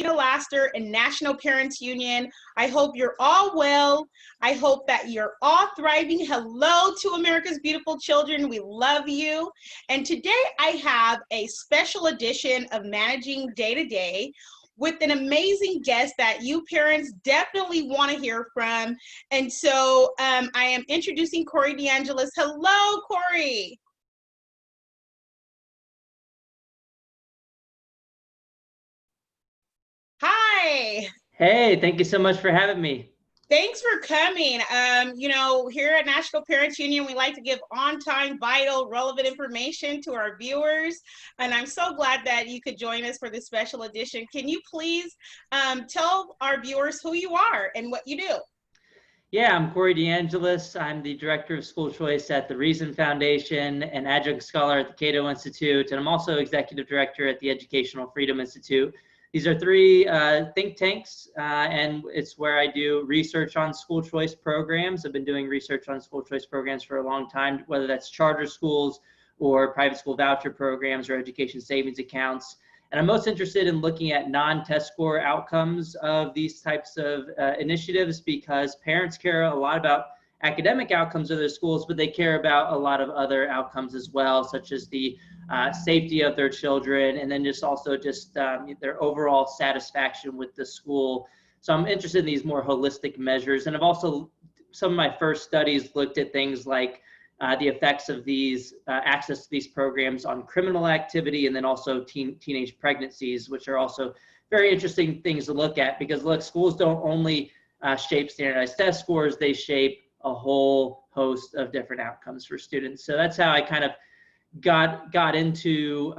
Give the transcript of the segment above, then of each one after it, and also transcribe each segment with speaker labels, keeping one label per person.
Speaker 1: Laster and National Parents Union. I hope you're all well. I hope that you're all thriving. Hello to America's beautiful children. We love you. And today I have a special edition of Managing Day to Day with an amazing guest that you parents definitely want to hear from. And so I am introducing Corey DeAngelis. Hello, Corey. Hi.
Speaker 2: Hey, thank you so much for having me.
Speaker 1: Thanks for coming. Here at National Parents Union, we like to give on-time, vital, relevant information to our viewers. And I'm so glad that you could join us for this special edition. Can you please tell our viewers who you are and what you do?
Speaker 2: Yeah, I'm Corey DeAngelis. I'm the Director of School Choice at the Reason Foundation, an adjunct scholar at the Cato Institute, and I'm also Executive Director at the Educational Freedom Institute. These are three think tanks, and it's where I do research on school choice programs. I've been doing research on school choice programs for a long time, whether that's charter schools or private school voucher programs or education savings accounts. And I'm most interested in looking at non-test score outcomes of these types of initiatives because parents care a lot about academic outcomes of their schools, but they care about a lot of other outcomes as well, such as the safety of their children, and then just their overall satisfaction with the school. So I'm interested in these more holistic measures. And I've also, some of my first studies looked at things like the effects of these access to these programs on criminal activity, and then also teenage pregnancies, which are also very interesting things to look at because look, schools don't only shape standardized test scores, they shape a whole host of different outcomes for students. So that's how I kind of got into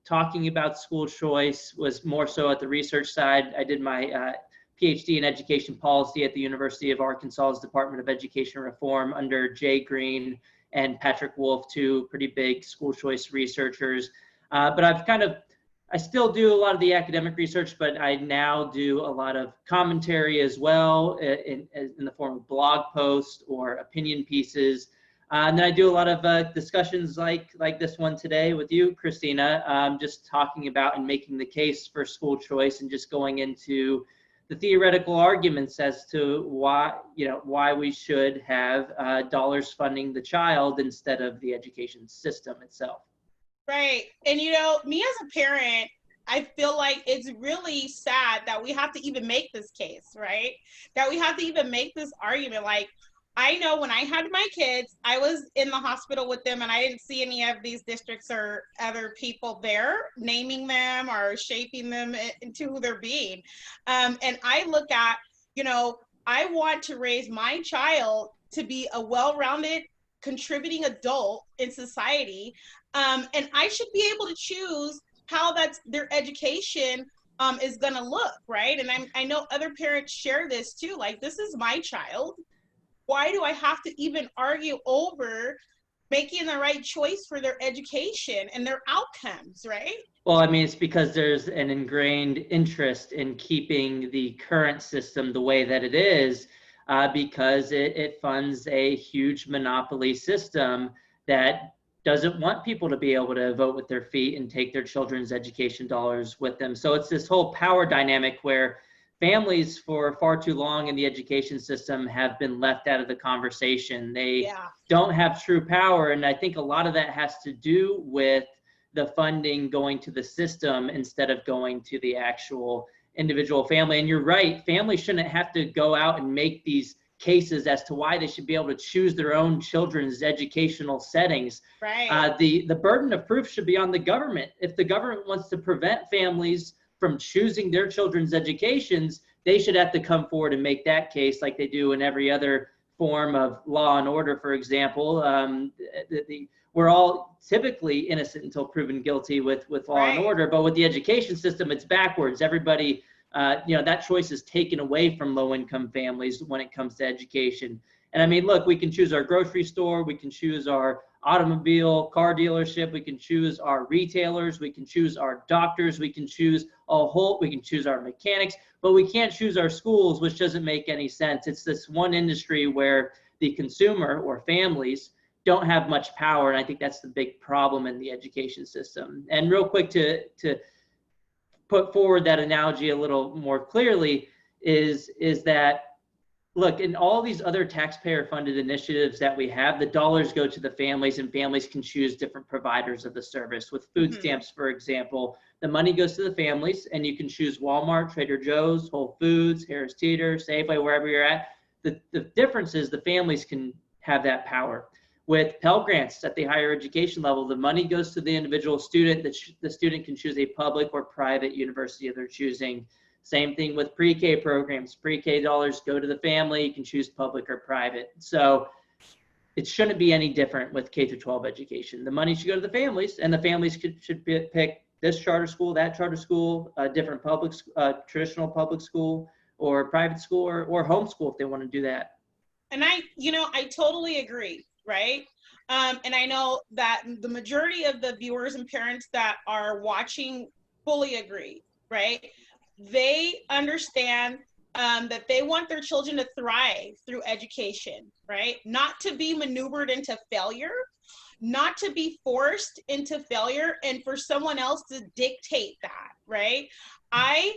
Speaker 2: talking about school choice, was more so at the research side. I did my PhD in education policy at the University of Arkansas's Department of Education Reform under Jay Green and Patrick Wolf, two pretty big school choice researchers. But I still do a lot of the academic research, but I now do a lot of commentary as well in the form of blog posts or opinion pieces. And then I do a lot of discussions like this one today with you, Christina, just talking about and making the case for school choice and just going into the theoretical arguments as to why we should have dollars funding the child instead of the education system itself.
Speaker 1: Right. And me as a parent, I feel like it's really sad that we have to even make this case, right? That we have to even make this argument. Like, I know when I had my kids, I was in the hospital with them and I didn't see any of these districts or other people there naming them or shaping them into who they're being. And I look at, I want to raise my child to be a well-rounded, contributing adult in society. And I should be able to choose how their education is going to look, right? And I know other parents share this too. Like, this is my child. Why do I have to even argue over making the right choice for their education and their outcomes, right?
Speaker 2: Well, I mean, it's because there's an ingrained interest in keeping the current system the way that it is, because it funds a huge monopoly system that doesn't want people to be able to vote with their feet and take their children's education dollars with them. So it's this whole power dynamic where families for far too long in the education system have been left out of the conversation. They don't have true power. And I think a lot of that has to do with the funding going to the system instead of going to the actual individual family. And you're right, families shouldn't have to go out and make these cases as to why they should be able to choose their own children's educational settings.
Speaker 1: Right.
Speaker 2: The burden of proof should be on the government. If the government wants to prevent families from choosing their children's educations, they should have to come forward and make that case like they do in every other form of law and order, for example. We're all typically innocent until proven guilty with law and order, but with the education system, it's backwards. Everybody, that choice is taken away from low-income families when it comes to education. And I mean, look, we can choose our grocery store, we can choose our automobile, car dealership, we can choose our retailers, we can choose our doctors, we can choose we can choose our mechanics, but we can't choose our schools, which doesn't make any sense. It's this one industry where the consumer or families don't have much power, and I think that's the big problem in the education system. And real quick to put forward that analogy a little more clearly is that, look, in all these other taxpayer-funded initiatives that we have, the dollars go to the families, and families can choose different providers of the service. With food stamps, for example, the money goes to the families, and you can choose Walmart, Trader Joe's, Whole Foods, Harris Teeter, Safeway, wherever you're at. The difference is the families can have that power. With Pell Grants at the higher education level, the money goes to the individual student. The student can choose a public or private university of their choosing. Same thing with pre-K programs. Pre-K dollars go to the family. You can choose public or private. So it shouldn't be any different with K through 12 education. The money should go to the families, and the families should pick this charter school, that charter school, a different public, traditional public school, or private school, or homeschool if they want to do that.
Speaker 1: And I totally agree, right? And I know that the majority of the viewers and parents that are watching fully agree, right? They understand that they want their children to thrive through education, right? Not to be maneuvered into failure, not to be forced into failure, and for someone else to dictate that, right? I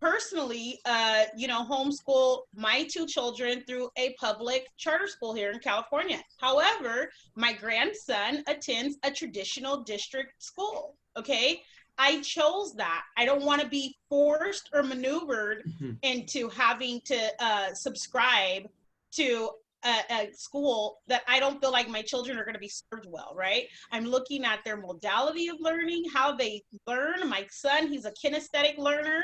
Speaker 1: personally, homeschool my two children through a public charter school here in California. However, my grandson attends a traditional district school, okay? I chose that. I don't want to be forced or maneuvered into having to subscribe to a school that I don't feel like my children are going to be served well, right? I'm looking at their modality of learning, how they learn. My son, he's a kinesthetic learner.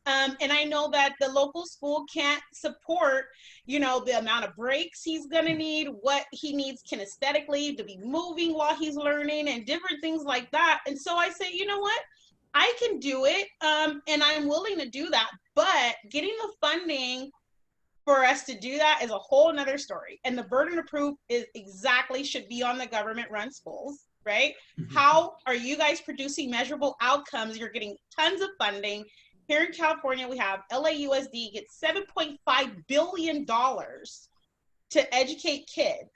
Speaker 1: And I know that the local school can't support, the amount of breaks he's going to need, what he needs kinesthetically to be moving while he's learning, and different things like that. And so I say, you know what? I can do it, and I'm willing to do that, but getting the funding for us to do that is a whole nother story. And the burden of proof should be on the government-run schools, right? How are you guys producing measurable outcomes? You're getting tons of funding. Here in California, we have LAUSD gets $7.5 billion to educate kids.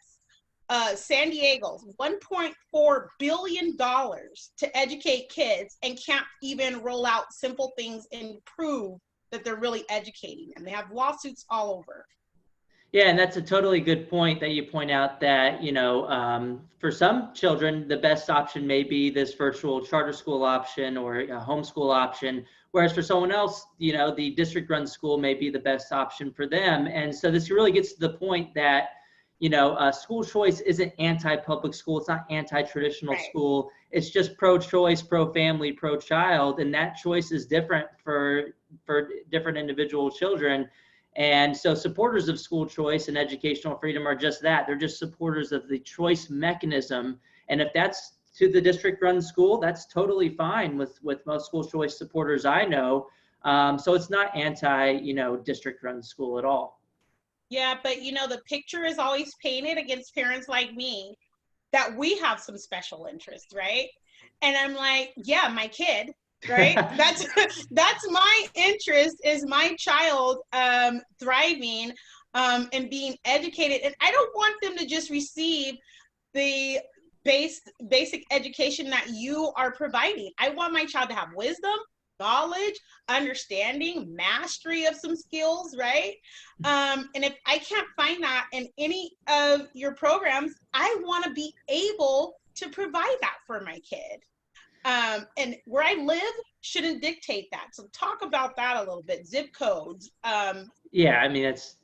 Speaker 1: San Diego's $1.4 billion to educate kids, and can't even roll out simple things and prove that they're really educating them. They have lawsuits all over.
Speaker 2: Yeah, and that's a totally good point that you point out that, for some children, the best option may be this virtual charter school option or a homeschool option, whereas for someone else, the district-run school may be the best option for them. And so this really gets to the point that, school choice isn't anti-public school. It's not anti-traditional school. It's just pro-choice, pro-family, pro-child, and that choice is different for different individual children. And so supporters of school choice and educational freedom are just that. They're just supporters of the choice mechanism. And if that's to the district-run school, that's totally fine with most school choice supporters I know. So it's not district-run school at all.
Speaker 1: Yeah, but the picture is always painted against parents like me that we have some special interest, right? And I'm like, yeah, my kid, right? That's my interest, is my child thriving and being educated. And I don't want them to just receive the basic education that you are providing. I want my child to have wisdom, knowledge, understanding, mastery of some skills, right? And if I can't find that in any of your programs, I want to be able to provide that for my kid. And where I live shouldn't dictate that. So talk about that a little bit. Zip codes.
Speaker 2: Yeah, I mean, it's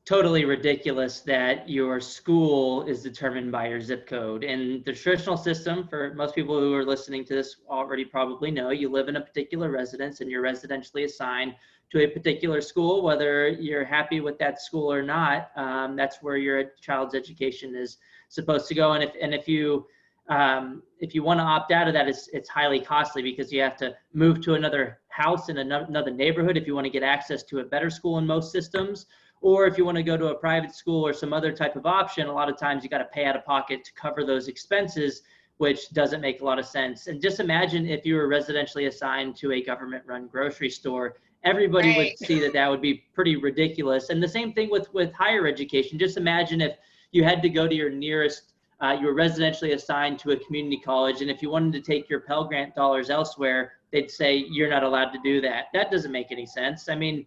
Speaker 2: totally ridiculous that your school is determined by your zip code. In the traditional system, for most people who are listening to this already probably know, you live in a particular residence and you're residentially assigned to a particular school, whether you're happy with that school or not. That's where your child's education is supposed to go. And if you want to opt out of that, it's highly costly, because you have to move to another house in another neighborhood if you want to get access to a better school in most systems. Or if you want to go to a private school or some other type of option, a lot of times you got to pay out of pocket to cover those expenses, which doesn't make a lot of sense. And just imagine if you were residentially assigned to a government-run grocery store, everybody would see that would be pretty ridiculous. And the same thing with higher education. Just imagine if you had to go to your nearest, you were residentially assigned to a community college, and if you wanted to take your Pell Grant dollars elsewhere, they'd say, you're not allowed to do that. That doesn't make any sense. I mean,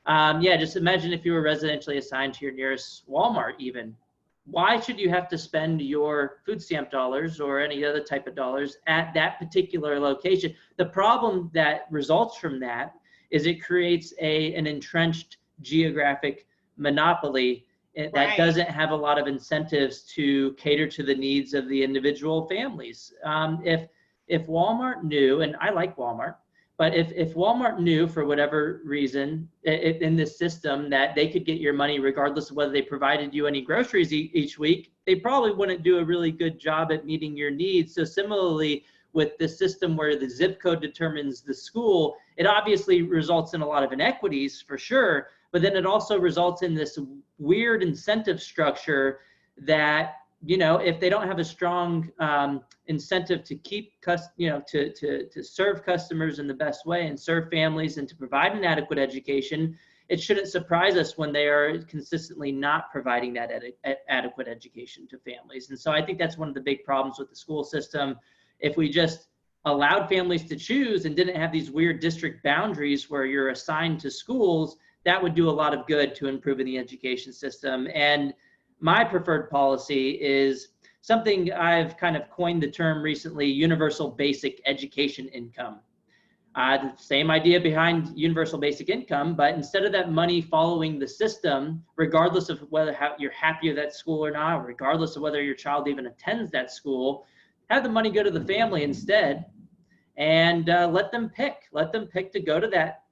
Speaker 2: yeah, just imagine if you were residentially assigned to your nearest Walmart even. Why should you have to spend your food stamp dollars or any other type of dollars at that particular location? The problem that results from that is it creates an entrenched geographic monopoly that doesn't have a lot of incentives to cater to the needs of the individual families. If Walmart knew, and I like Walmart, but if Walmart knew for whatever reason in this system that they could get your money regardless of whether they provided you any groceries each week, they probably wouldn't do a really good job at meeting your needs. So similarly, with the system where the zip code determines the school, it obviously results in a lot of inequities for sure, but then it also results in this weird incentive structure that, if they don't have a strong incentive to keep, to serve customers in the best way and serve families and to provide an adequate education, it shouldn't surprise us when they are consistently not providing that adequate education to families. And so I think that's one of the big problems with the school system. If we just allowed families to choose and didn't have these weird district boundaries where you're assigned to schools, that would do a lot of good to improving the education system. And my preferred policy is something I've kind of coined the term recently, universal basic education income. The same idea behind universal basic income, but instead of that money following the system, regardless of whether you're happy with that school or not, regardless of whether your child even attends that school, have the money go to the family instead, and let them pick to go to that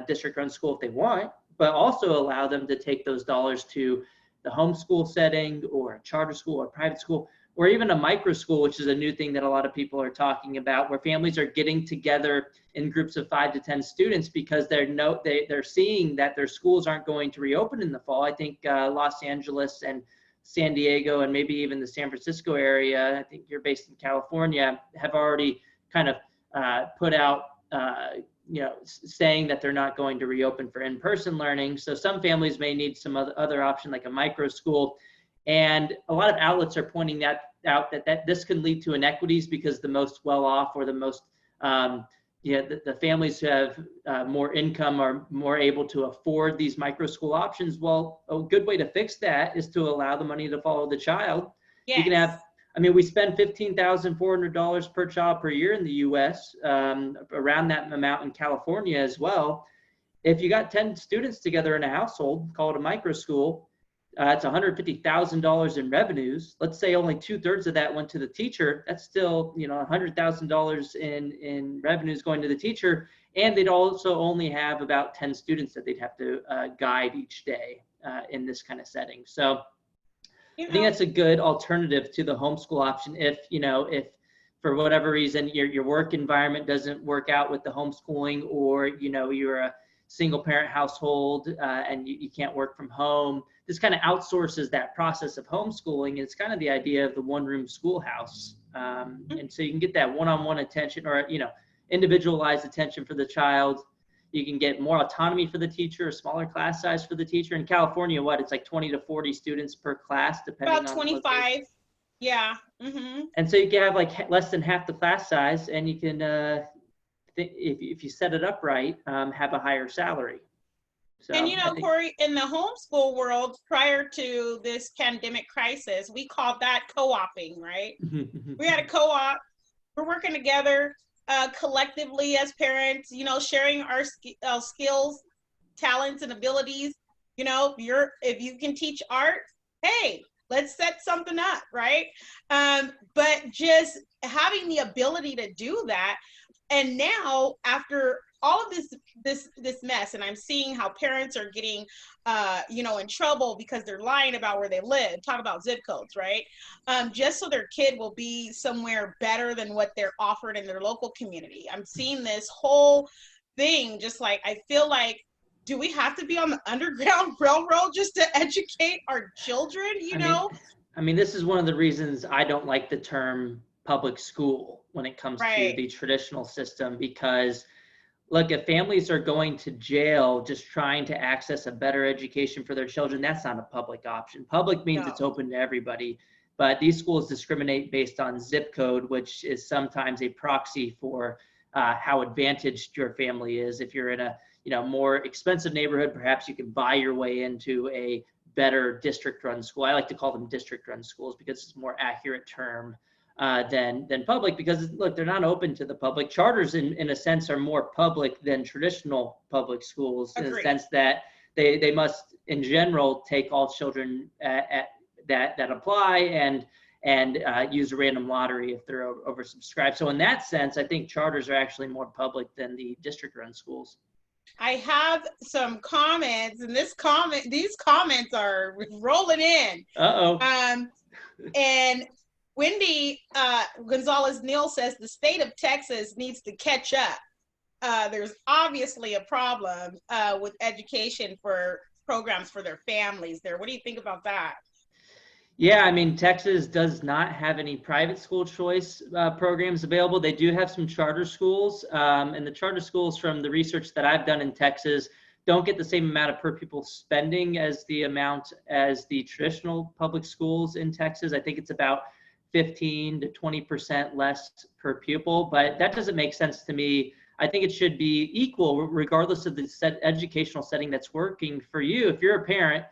Speaker 2: district-run school if they want, but also allow them to take those dollars to the homeschool setting or a charter school or private school, or even a micro school, which is a new thing that a lot of people are talking about, where families are getting together in groups of 5 to 10 students because they're seeing that their schools aren't going to reopen in the fall. I think Los Angeles and San Diego and maybe even the San Francisco area, I think you're based in California, have already kind of put out saying that they're not going to reopen for in-person learning. So some families may need some other option like a micro school. And a lot of outlets are pointing out that this can lead to inequities because the most well-off or the most, the families who have more income are more able to afford these micro school options. Well, a good way to fix that is to allow the money to follow the child.
Speaker 1: Yes.
Speaker 2: You can have, we spend $15,400 per child per year in the U.S., around that amount in California as well. If you got 10 students together in a household, call it a micro school, it's $150,000 in revenues. Let's say only 2/3 of that went to the teacher. That's still, $100,000 in revenues going to the teacher. And they'd also only have about 10 students that they'd have to guide each day in this kind of setting. So I think that's a good alternative to the homeschool option. If for whatever reason your work environment doesn't work out with the homeschooling, or you're a single parent household and you can't work from home, this kind of outsources that process of homeschooling. It's kind of the idea of the one-room schoolhouse, and so you can get that one-on-one attention, or individualized attention for the child. You can get more autonomy for the teacher, a smaller class size for the teacher. In California, it's like 20 to 40 students per class, depending on
Speaker 1: about 25. Yeah. Mm-hmm.
Speaker 2: And so you can have like less than half the class size, and you can, if you set it up right, have a higher salary. So,
Speaker 1: and Corey, in the homeschool world, prior to this pandemic crisis, we called that co-oping, right? We had a co-op. We're working together collectively as parents, sharing our skills, talents, and abilities. If you can teach art, hey, let's set something up, right? But just having the ability to do that. And now, after all of this mess, and I'm seeing how parents are getting, in trouble because they're lying about where they live. Talk about zip codes, right? Just so their kid will be somewhere better than what they're offered in their local community. I'm seeing this whole thing, just like, I feel like, do we have to be on the Underground Railroad just to educate our children?
Speaker 2: This is one of the reasons I don't like the term public school when it comes to the traditional system, because look, if families are going to jail just trying to access a better education for their children, that's not a public option. Public means it's open to everybody, but these schools discriminate based on zip code, which is sometimes a proxy for how advantaged your family is. If you're in a more expensive neighborhood, perhaps you can buy your way into a better district-run school. I like to call them district-run schools because it's a more accurate term than public, because look, they're not open to the public. Charters in a sense are more public than traditional public schools.
Speaker 1: Agreed.
Speaker 2: In the sense that they must in general take all children that apply and use a random lottery if they're oversubscribed. So in that sense, I think charters are actually more public than the district-run schools.
Speaker 1: I have some comments, and these comments are rolling in. And Wendy Gonzalez-Neal says the state of Texas needs to catch up. There's obviously a problem with education for programs for their families there. What do you think about that?
Speaker 2: Yeah, I mean, Texas does not have any private school choice programs available. They do have some charter schools, and the charter schools, from the research that I've done in Texas, don't get the same amount of per pupil spending as the amount as the traditional public schools in Texas. I think it's about 15 to 20% less per pupil, but that doesn't make sense to me. I think it should be equal regardless of the educational setting that's working for you. If you're a parent,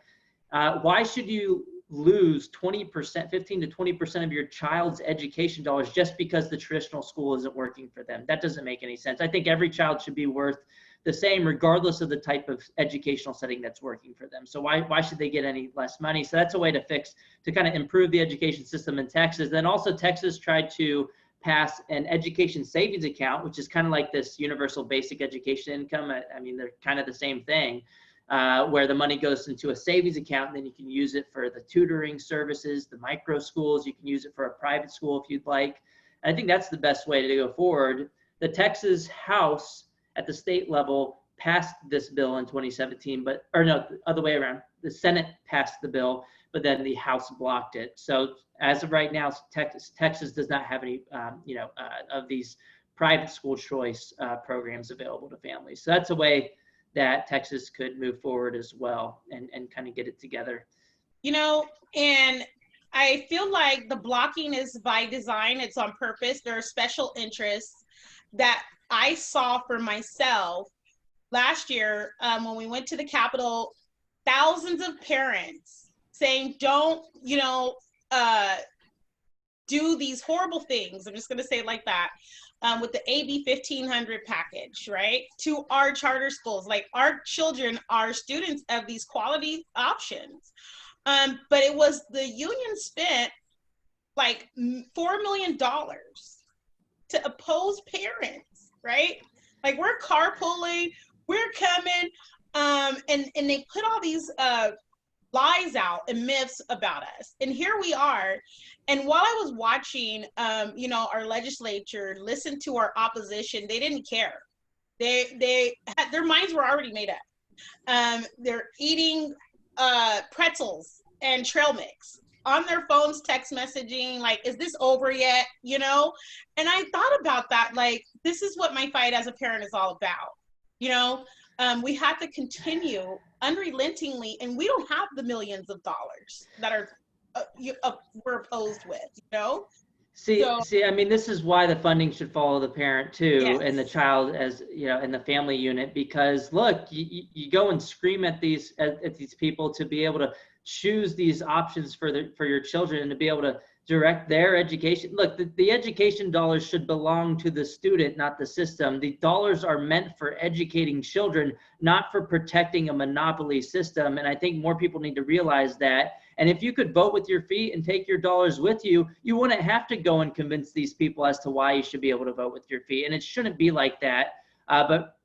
Speaker 2: why should you lose 20%, 15 to 20% of your child's education dollars just because the traditional school isn't working for them? That doesn't make any sense. I think every child should be worth the same regardless of the type of educational setting that's working for them. So why should they get any less money? So that's a way to kind of improve the education system in Texas. Then also Texas tried to pass an education savings account, which is kind of like this universal basic education income. I mean, they're kind of the same thing. Where the money goes into a savings account, and then you can use it for the tutoring services, the micro schools. You can use it for a private school if you'd like. And I think that's the best way to go forward. The Texas House at the state level passed this bill in 2017, or no, the other way around. The Senate passed the bill, but then the House blocked it. So as of right now, Texas does not have any, of these private school choice programs available to families. So that's a way that Texas could move forward as well and kind of get it together.
Speaker 1: And I feel like the blocking is by design. It's on purpose. There are special interests that I saw for myself last year when we went to the Capitol. Thousands of parents saying, don't, do these horrible things. I'm just going to say it like that. With the AB 1500 package, right? To our charter schools, like our children are students of these quality options. But it was the union spent like $4 million to oppose parents, right? Like we're carpooling, we're coming, and they put all these lies out and myths about us. And here we are. And while I was watching, our legislature listen to our opposition, they didn't care. Their minds were already made up. They're eating pretzels and trail mix on their phones, text messaging, like, is this over yet? And I thought about that, like, this is what my fight as a parent is all about. We have to continue unrelentingly, and we don't have the millions of dollars that are we're opposed with,
Speaker 2: See, I mean, this is why the funding should follow the parent too,
Speaker 1: yes.
Speaker 2: And the child as in the family unit, because look, you go and scream at these people to be able to choose these options for your children and to be able to direct their education. Look, the education dollars should belong to the student, not the system. The dollars are meant for educating children, not for protecting a monopoly system. And I think more people need to realize that. And if you could vote with your feet and take your dollars with you, you wouldn't have to go and convince these people as to why you should be able to vote with your feet. And it shouldn't be like that. But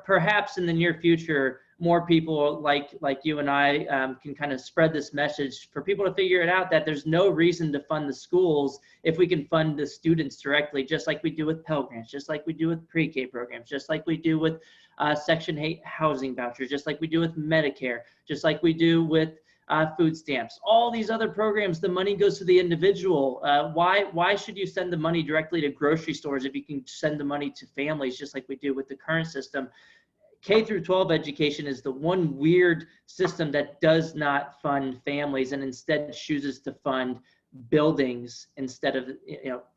Speaker 2: perhaps in the near future, more people like you and I can kind of spread this message for people to figure it out, that there's no reason to fund the schools if we can fund the students directly, just like we do with Pell Grants, just like we do with pre-K programs, just like we do with Section 8 housing vouchers, just like we do with Medicare, just like we do with food stamps. All these other programs, the money goes to the individual. Why should you send the money directly to grocery stores if you can send the money to families, just like we do with the current system? K through 12 education is the one weird system that does not fund families and instead chooses to fund buildings instead of,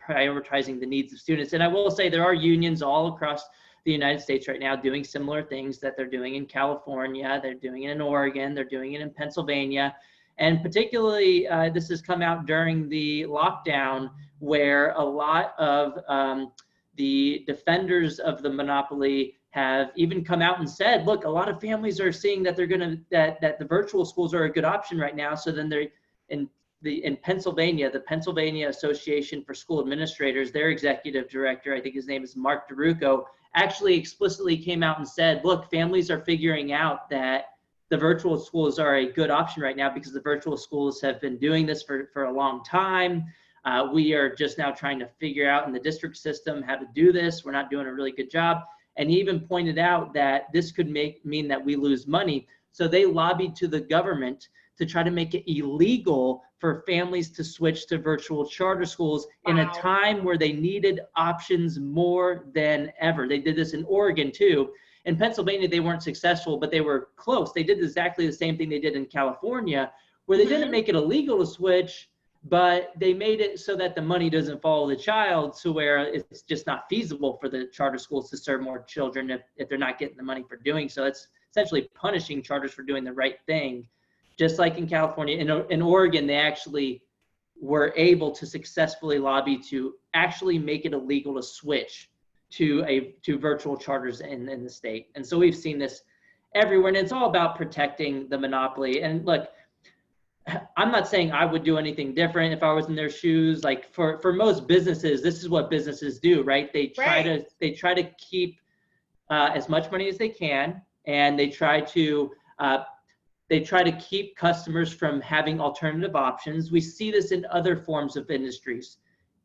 Speaker 2: prioritizing the needs of students. And I will say there are unions all across the United States right now doing similar things that they're doing in California, they're doing it in Oregon, they're doing it in Pennsylvania. And particularly, this has come out during the lockdown, where a lot of the defenders of the monopoly have even come out and said, look, a lot of families are seeing that that the virtual schools are a good option right now. So then they're in Pennsylvania, the Pennsylvania Association for School Administrators, their executive director, I think his name is Mark DeRucco, actually explicitly came out and said, look, families are figuring out that the virtual schools are a good option right now because the virtual schools have been doing this for a long time. We are just now trying to figure out in the district system how to do this. We're not doing a really good job. And he even pointed out that this could mean that we lose money. So they lobbied to the government to try to make it illegal for families to switch to virtual charter schools in a time where they needed options more than ever. They did this in Oregon too. In Pennsylvania, they weren't successful, but they were close. They did exactly the same thing they did in California, where they didn't make it illegal to switch, but they made it so that the money doesn't follow the child, to where it's just not feasible for the charter schools to serve more children if they're not getting the money for doing so. It's essentially punishing charters for doing the right thing. Just like in California, in Oregon, they actually were able to successfully lobby to actually make it illegal to switch to virtual charters in the state. And so we've seen this everywhere, and it's all about protecting the monopoly. And look, I'm not saying I would do anything different if I was in their shoes. Like for most businesses, this is what businesses do, right? They try to keep as much money as they can, and they try to keep customers from having alternative options. We see this in other forms of industries.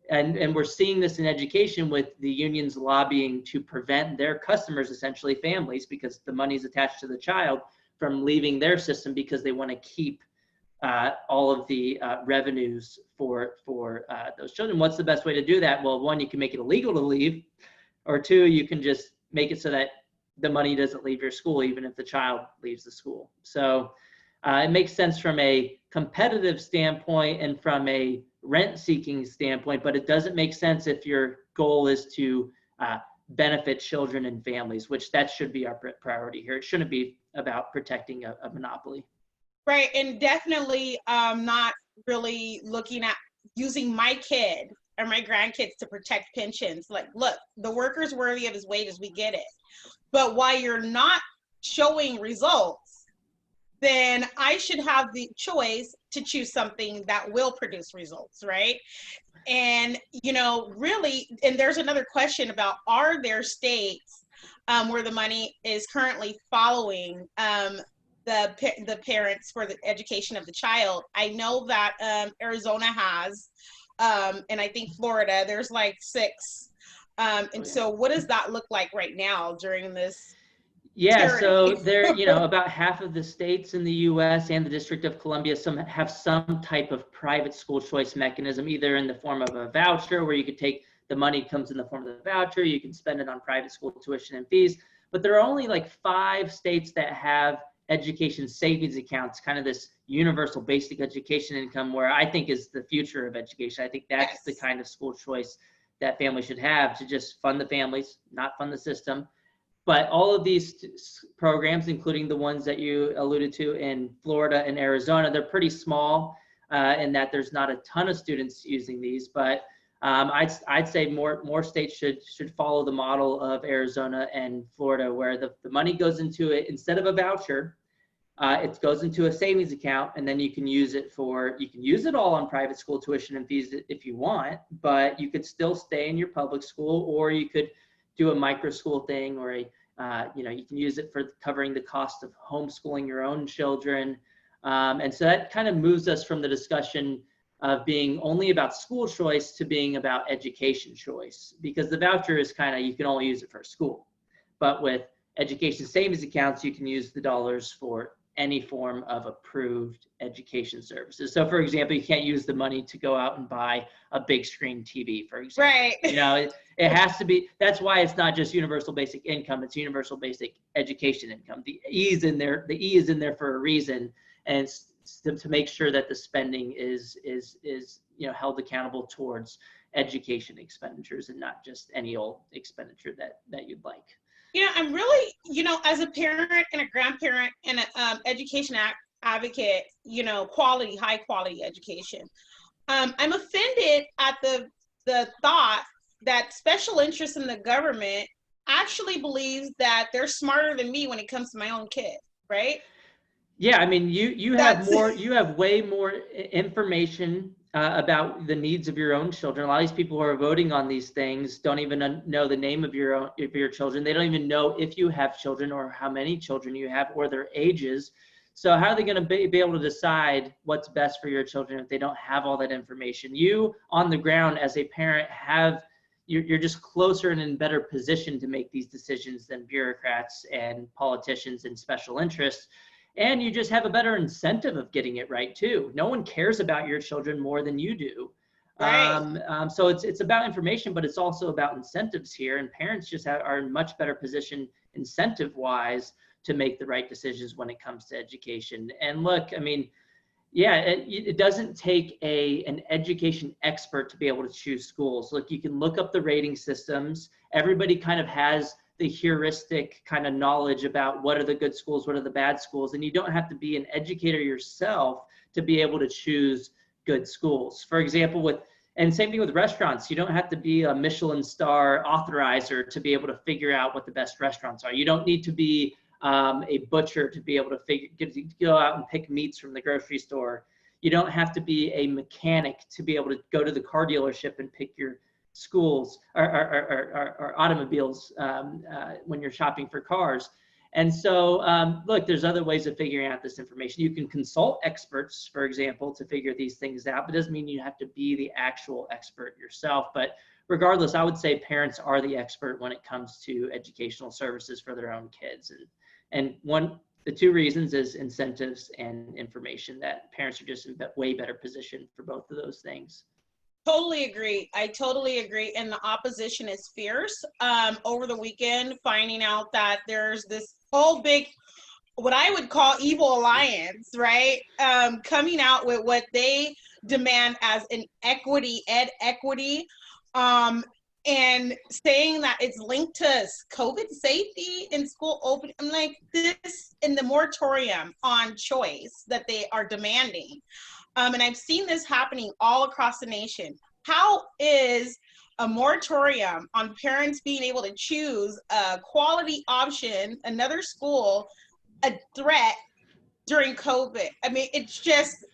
Speaker 2: And we're seeing this in education with the unions lobbying to prevent their customers, essentially families, because the money is attached to the child, from leaving their system because they want to keep all of the revenues for those children. What's the best way to do that? Well, one, you can make it illegal to leave, or two, you can just make it so that the money doesn't leave your school, even if the child leaves the school. So it makes sense from a competitive standpoint and from a rent-seeking standpoint, but it doesn't make sense if your goal is to benefit children and families, which that should be our priority here. It shouldn't be about protecting a monopoly.
Speaker 1: Right, and definitely not really looking at using my kid or my grandkids to protect pensions. Like, look, the worker's worthy of his wages, we get it. But while you're not showing results, then I should have the choice to choose something that will produce results, right? And, really, and there's another question about, are there states where the money is currently following the parents for the education of the child? I know that Arizona has, and I think Florida, there's like 6. So what does that look like right now during this?
Speaker 2: Yeah, so there, about half of the states in the U.S. and the District of Columbia have some type of private school choice mechanism, either in the form of a voucher, where you could take the money comes in the form of the voucher, you can spend it on private school tuition and fees. But there are only like 5 states that have education savings accounts, kind of this universal basic education income, where I think is the future of education. I think that's the kind of school choice that families should have, to just fund the families, not fund the system. But all of these programs, including the ones that you alluded to in Florida and Arizona, they're pretty small in that there's not a ton of students using these. But I'd say more states should follow the model of Arizona and Florida, where the money goes into it instead of a voucher. It goes into a savings account, and then you can use it all on private school tuition and fees if you want, but you could still stay in your public school, or you could do a micro school thing, or you can use it for covering the cost of homeschooling your own children. And so that kind of moves us from the discussion of being only about school choice to being about education choice, because the voucher is you can only use it for school. But with education savings accounts, you can use the dollars for any form of approved education services. So for example, you can't use the money to go out and buy a big screen TV, for example.
Speaker 1: Right.
Speaker 2: It has to be, that's why it's not just universal basic income, it's universal basic education income. The E is in there for a reason. And it's to make sure that the spending is held accountable towards education expenditures and not just any old expenditure that you'd like.
Speaker 1: I'm really, as a parent and a grandparent and an education advocate, high quality education. I'm offended at the thought that special interests in the government actually believes that they're smarter than me when it comes to my own kid, right?
Speaker 2: Yeah, I mean, you have way more information about the needs of your own children. A lot of these people who are voting on these things don't even know the name of your children. They don't even know if you have children or how many children you have or their ages. So how are they going to be able to decide what's best for your children if they don't have all that information? You on the ground as a parent you're just closer and in better position to make these decisions than bureaucrats and politicians and special interests. And you just have a better incentive of getting it right too. No one cares about your children more than you do.
Speaker 1: Right.
Speaker 2: So it's about information, but it's also about incentives here. And parents just are in much better position incentive-wise to make the right decisions when it comes to education. And look, I mean, yeah, it doesn't take an education expert to be able to choose schools. Look, you can look up the rating systems. Everybody kind of has the heuristic kind of knowledge about what are the good schools, what are the bad schools, and you don't have to be an educator yourself to be able to choose good schools. For example, and same thing with restaurants, you don't have to be a Michelin star authorizer to be able to figure out what the best restaurants are. You don't need to be a butcher to be able to go out and pick meats from the grocery store. You don't have to be a mechanic to be able to go to the car dealership and pick your schools or automobiles when you're shopping for cars. And so, look, there's other ways of figuring out this information. You can consult experts, for example, to figure these things out, but it doesn't mean you have to be the actual expert yourself. But regardless, I would say parents are the expert when it comes to educational services for their own kids. And the two reasons is incentives and information, that parents are just in way better position for both of those things.
Speaker 1: Totally agree. I totally agree. And the opposition is fierce. Over the weekend, finding out that there's this whole big, what I would call evil alliance, right? Coming out with what they demand as an equity, and saying that it's linked to COVID safety in school open. I'm like, this in the moratorium on choice that they are demanding. And I've seen this happening all across the nation. How is a moratorium on parents being able to choose a quality option, another school, a threat during COVID? I mean, it's just.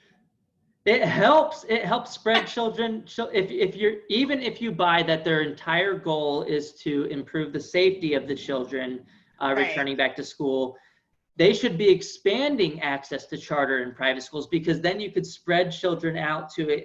Speaker 2: It helps spread children. If you buy that their entire goal is to improve the safety of the children returning back to school, they should be expanding access to charter and private schools, because then you could spread children out to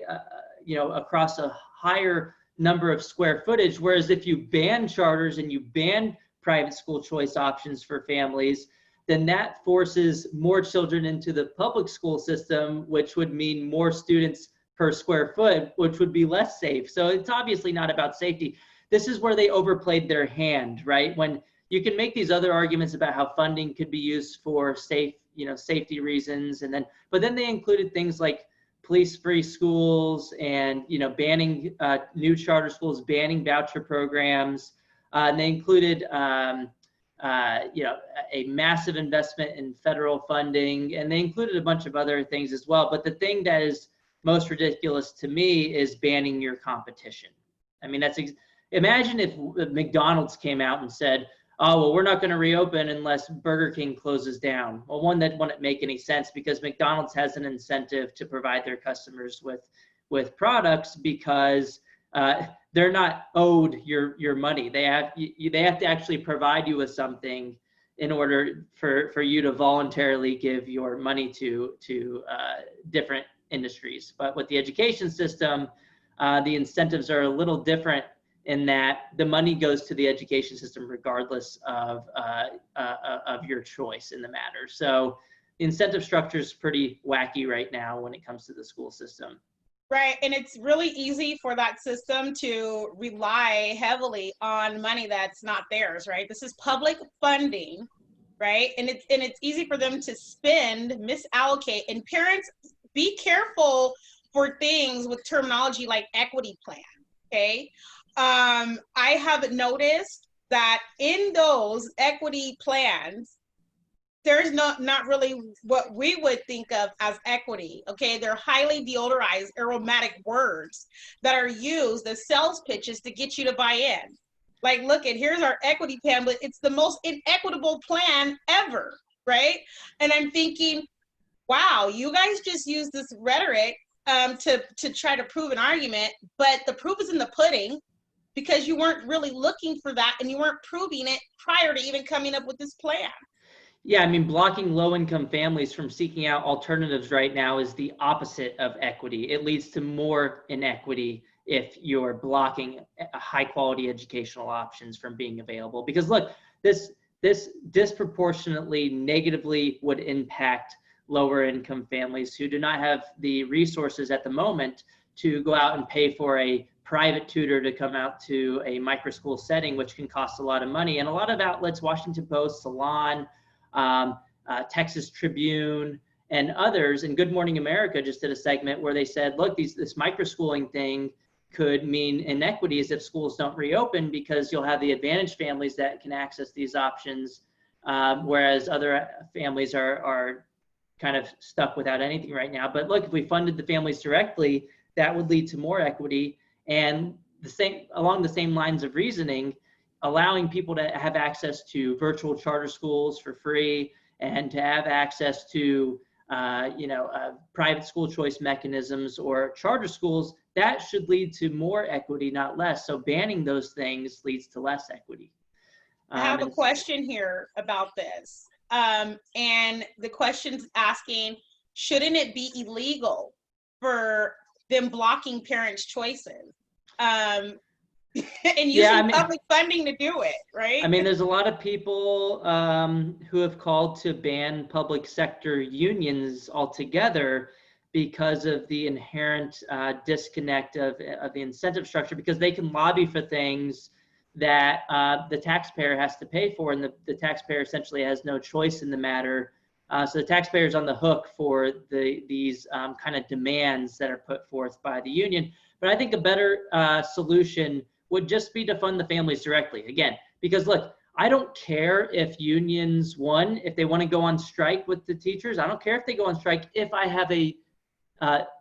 Speaker 2: across a higher number of square footage. Whereas if you ban charters and you ban private school choice options for families, then that forces more children into the public school system, which would mean more students per square foot, which would be less safe. So it's obviously not about safety. This is where they overplayed their hand, right? When you can make these other arguments about how funding could be used for safety reasons, but then they included things like police-free schools and banning new charter schools, banning voucher programs, and they included a massive investment in federal funding, and they included a bunch of other things as well. But the thing that is most ridiculous to me is banning your competition. I mean, imagine if McDonald's came out and said, oh, well, we're not going to reopen unless Burger King closes down. Well, that wouldn't make any sense, because McDonald's has an incentive to provide their customers with products, because they're not owed your money. They have to actually provide you with something in order for you to voluntarily give your money to different industries. But with the education system, the incentives are a little different in that the money goes to the education system regardless of your choice in the matter. So the incentive structure is pretty wacky right now when it comes to the school system.
Speaker 1: Right, and it's really easy for that system to rely heavily on money that's not theirs, right? This is public funding right? And it's easy for them to spend, misallocate, and parents, be careful for things with terminology like equity plan. Okay. I have noticed that in those equity plans, there's not really what we would think of as equity. Okay, they're highly deodorized aromatic words that are used as sales pitches to get you to buy in. Like, look at, here's our equity plan, but it's the most inequitable plan ever, right? And I'm thinking, wow, you guys just use this rhetoric to try to prove an argument, but the proof is in the pudding, because you weren't really looking for that and you weren't proving it prior to even coming up with this plan.
Speaker 2: Yeah, I mean, blocking low-income families from seeking out alternatives right now is the opposite of equity. It leads to more inequity if you're blocking high-quality educational options from being available. Because look, this disproportionately negatively would impact lower-income families who do not have the resources at the moment to go out and pay for a private tutor to come out to a microschool setting, which can cost a lot of money. And a lot of outlets, Washington Post, Salon, Texas Tribune, and others, and Good Morning America just did a segment where they said, look, this microschooling thing could mean inequities if schools don't reopen, because you'll have the advantaged families that can access these options, whereas other families are kind of stuck without anything right now. But look, if we funded the families directly, that would lead to more equity. And along the same lines of reasoning, allowing people to have access to virtual charter schools for free, and to have access to private school choice mechanisms or charter schools, that should lead to more equity, not less. So banning those things leads to less equity.
Speaker 1: I have a question here about this. And the question's asking, shouldn't it be illegal for them blocking parents' choices? And using public funding to do it, right?
Speaker 2: I mean, there's a lot of people who have called to ban public sector unions altogether because of the inherent disconnect of the incentive structure, because they can lobby for things that the taxpayer has to pay for, and the taxpayer essentially has no choice in the matter. So the taxpayer is on the hook for these kind of demands that are put forth by the union. But I think a better solution would just be to fund the families directly. Again, because look, I don't care if unions, if they want to go on strike with the teachers. I don't care if they go on strike if I have a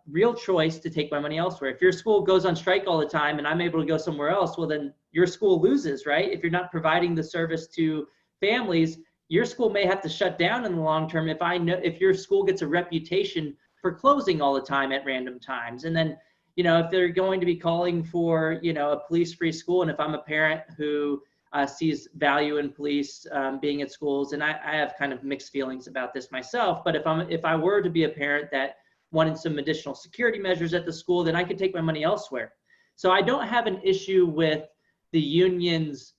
Speaker 2: real choice to take my money elsewhere. If your school goes on strike all the time and I'm able to go somewhere else, well, then your school loses, right? If you're not providing the service to families, your school may have to shut down in the long term if your school gets a reputation for closing all the time at random times. And then, if they're going to be calling for, a police-free school, and if I'm a parent who sees value in police being at schools, and I have kind of mixed feelings about this myself, but if I were to be a parent that wanted some additional security measures at the school, then I could take my money elsewhere. So I don't have an issue with the unions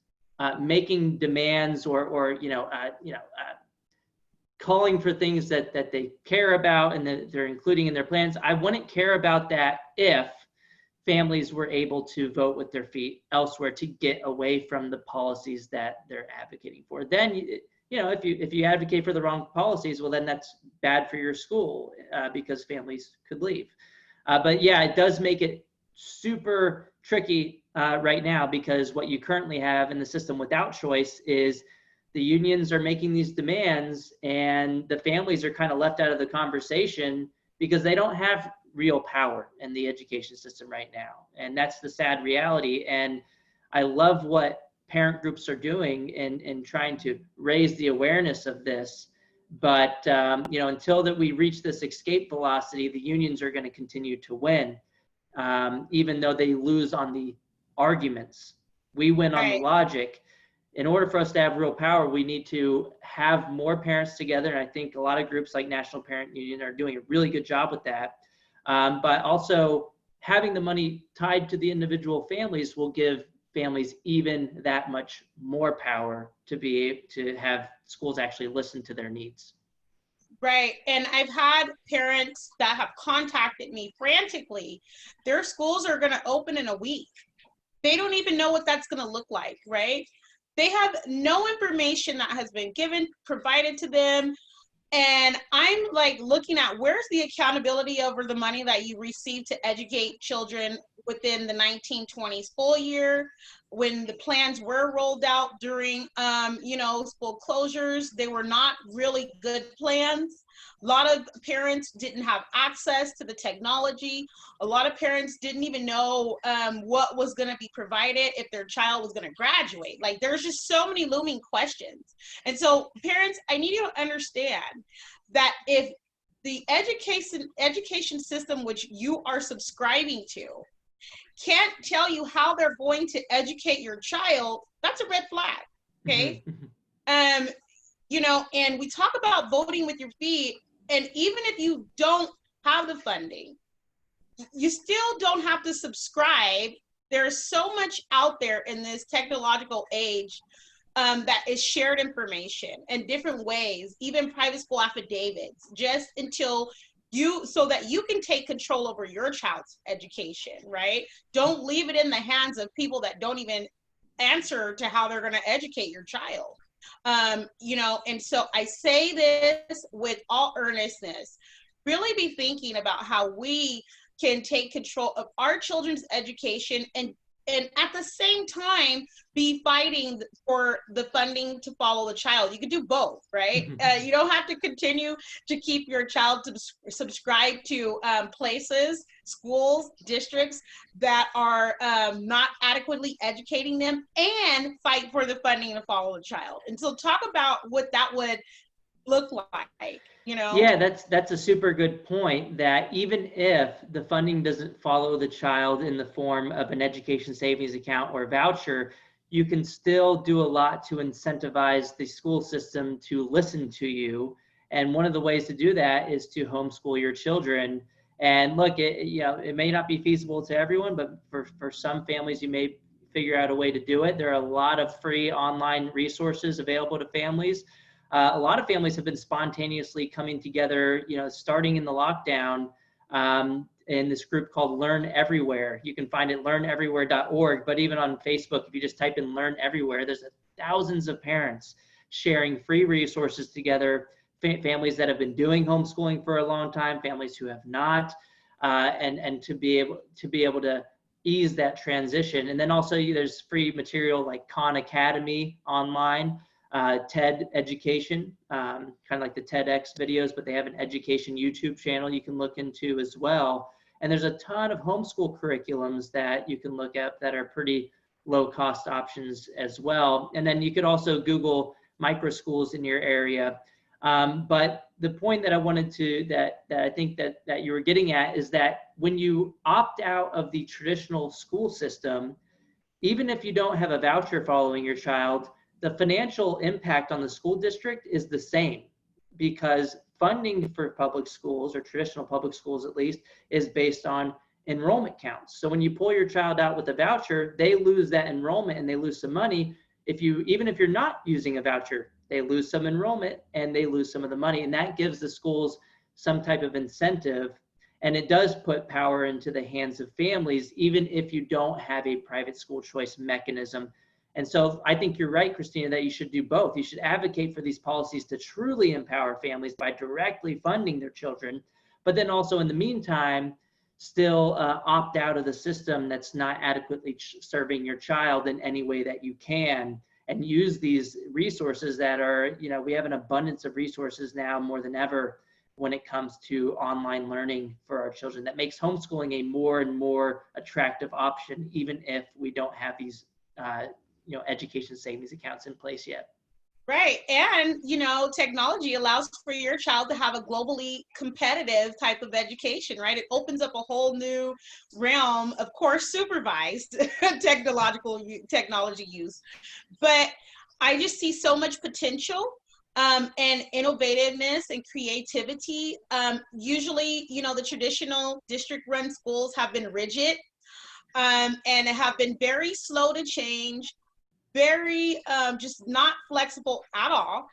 Speaker 2: making demands or calling for things that they care about and that they're including in their plans. I wouldn't care about that if families were able to vote with their feet elsewhere to get away from the policies that they're advocating for. Then, if you advocate for the wrong policies, well, then that's bad for your school because families could leave. But yeah, it does make it super tricky right now, because what you currently have in the system without choice is the unions are making these demands and the families are kind of left out of the conversation because they don't have real power in the education system right now. And that's the sad reality. And I love what parent groups are doing in trying to raise the awareness of this. But until that we reach this escape velocity, the unions are going to continue to win, even though they lose on the arguments. We win on the logic. In order for us to have real power, we need to have more parents together. And I think a lot of groups like National Parent Union are doing a really good job with that. But also having the money tied to the individual families will give families even that much more power to be able to have schools actually listen to their needs.
Speaker 1: Right. And I've had parents that have contacted me frantically. Their schools are going to open in a week. They don't even know what that's going to look like, right? They have no information that has been provided to them. And I'm like looking at, where's the accountability over the money that you receive to educate children within the 1920 school year, when the plans were rolled out during, school closures. They were not really good plans. A lot of parents didn't have access to the technology. A lot of parents didn't even know what was going to be provided if their child was going to graduate. Like, there's just so many looming questions. And so parents, I need you to understand that if the education system which you are subscribing to can't tell you how they're going to educate your child, that's a red flag. Okay. And we talk about voting with your feet, and even if you don't have the funding, you still don't have to subscribe. There's so much out there in this technological age that is shared information in different ways, even private school affidavits, just so that you can take control over your child's education, right? Don't leave it in the hands of people that don't even answer to how they're going to educate your child. And so I say this with all earnestness. Really be thinking about how we can take control of our children's education, and at the same time be fighting for the funding to follow the child. You can do both, right? You don't have to continue to keep your child to subscribe to places, schools, districts that are not adequately educating them, and fight for the funding to follow the child. And so talk about what that would look like.
Speaker 2: Yeah, that's a super good point, that even if the funding doesn't follow the child in the form of an education savings account or voucher, you can still do a lot to incentivize the school system to listen to you. And one of the ways to do that is to homeschool your children. And look, it may not be feasible to everyone, but for some families, you may figure out a way to do it. There are a lot of free online resources available to families. A lot of families have been spontaneously coming together, starting in the lockdown, in this group called Learn Everywhere. You can find it learneverywhere.org, but even on Facebook, if you just type in Learn Everywhere, there's thousands of parents sharing free resources together, families that have been doing homeschooling for a long time, families who have not, and to be able to ease that transition. And then also there's free material like Khan Academy online, TED Education, kind of like the TEDx videos, but they have an education YouTube channel you can look into as well. And there's a ton of homeschool curriculums that you can look at that are pretty low cost options as well. And then you could also Google micro schools in your area. But the point that I wanted to, that I think that you were getting at, is that when you opt out of the traditional school system, even if you don't have a voucher following your child, the financial impact on the school district is the same, because funding for public schools, or traditional public schools at least, is based on enrollment counts. So when you pull your child out with a voucher, they lose that enrollment and they lose some money. Even if you're not using a voucher, they lose some enrollment and they lose some of the money. And that gives the schools some type of incentive. And it does put power into the hands of families, even if you don't have a private school choice mechanism. And so I think you're right, Christina, that you should do both. You should advocate for these policies to truly empower families by directly funding their children, but then also in the meantime, still opt out of the system that's not adequately serving your child in any way that you can, and use these resources that are, we have an abundance of resources now more than ever when it comes to online learning for our children, that makes homeschooling a more and more attractive option, even if we don't have these education savings accounts in place yet.
Speaker 1: Right. And, technology allows for your child to have a globally competitive type of education, right? It opens up a whole new realm, of course, supervised technology use. But I just see so much potential and innovativeness and creativity. Usually, the traditional district-run schools have been rigid and have been very slow to change, very just not flexible at all,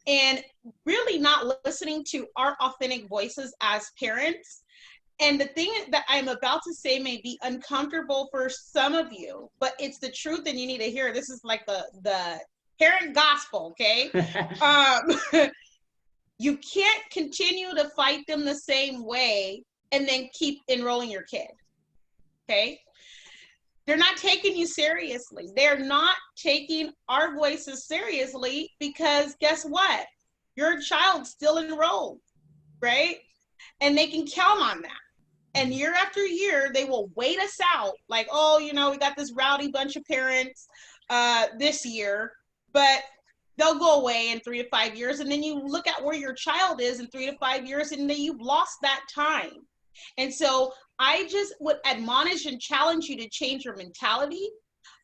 Speaker 1: and really not listening to our authentic voices as parents. And the thing that I'm about to say may be uncomfortable for some of you, but it's the truth and you need to hear it. This is like the parent gospel, okay? You can't continue to fight them the same way and then keep enrolling your kid, okay? They're not taking you seriously. They're not taking our voices seriously because guess what? Your child's still enrolled, right? And they can count on that. And year after year, they will wait us out like, oh, you know, we got this rowdy bunch of parents this year, but they'll go away in 3 to 5 years. And then you look at where your child is in 3 to 5 years, and then you've lost that time. And so I just would admonish and challenge you to change your mentality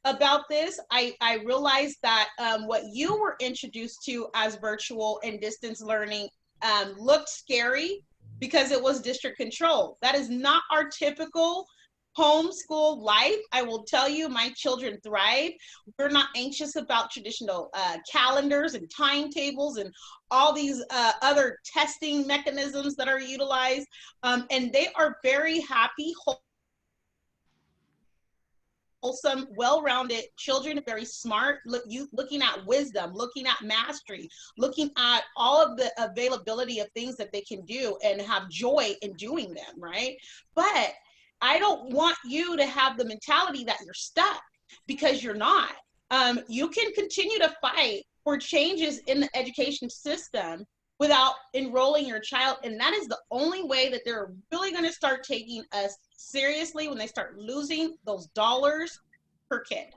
Speaker 1: about this. I realized that what you were introduced to as virtual and distance learning looked scary because it was district control. That is not our typical homeschool life. I will tell you, my children thrive. We're not anxious about traditional calendars and timetables and all these other testing mechanisms that are utilized. And they are very happy, wholesome, well-rounded children, very smart, looking at wisdom, looking at mastery, looking at all of the availability of things that they can do and have joy in doing them, right? But I don't want you to have the mentality that you're stuck, because you're not. You can continue to fight for changes in the education system without enrolling your child. And that is the only way that they're really going to start taking us seriously, when they start losing those dollars per kid.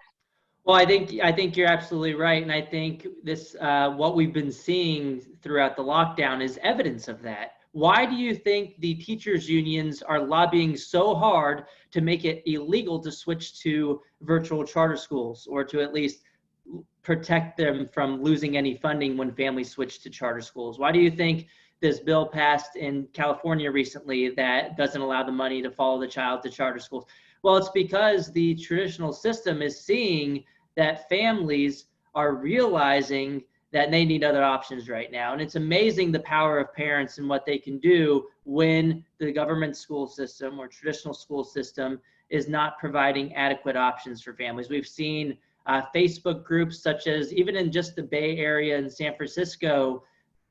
Speaker 2: Well, I think you're absolutely right, and I think this what we've been seeing throughout the lockdown is evidence of that. Why do you think the teachers unions are lobbying so hard to make it illegal to switch to virtual charter schools, or to at least protect them from losing any funding when families switch to charter schools? Why do you think this bill passed in California recently that doesn't allow the money to follow the child to charter schools? Well, it's because the traditional system is seeing that families are realizing that they need other options right now. And it's amazing the power of parents and what they can do when the government school system or traditional school system is not providing adequate options for families. We've seen Facebook groups, such as even in just the Bay Area in San Francisco,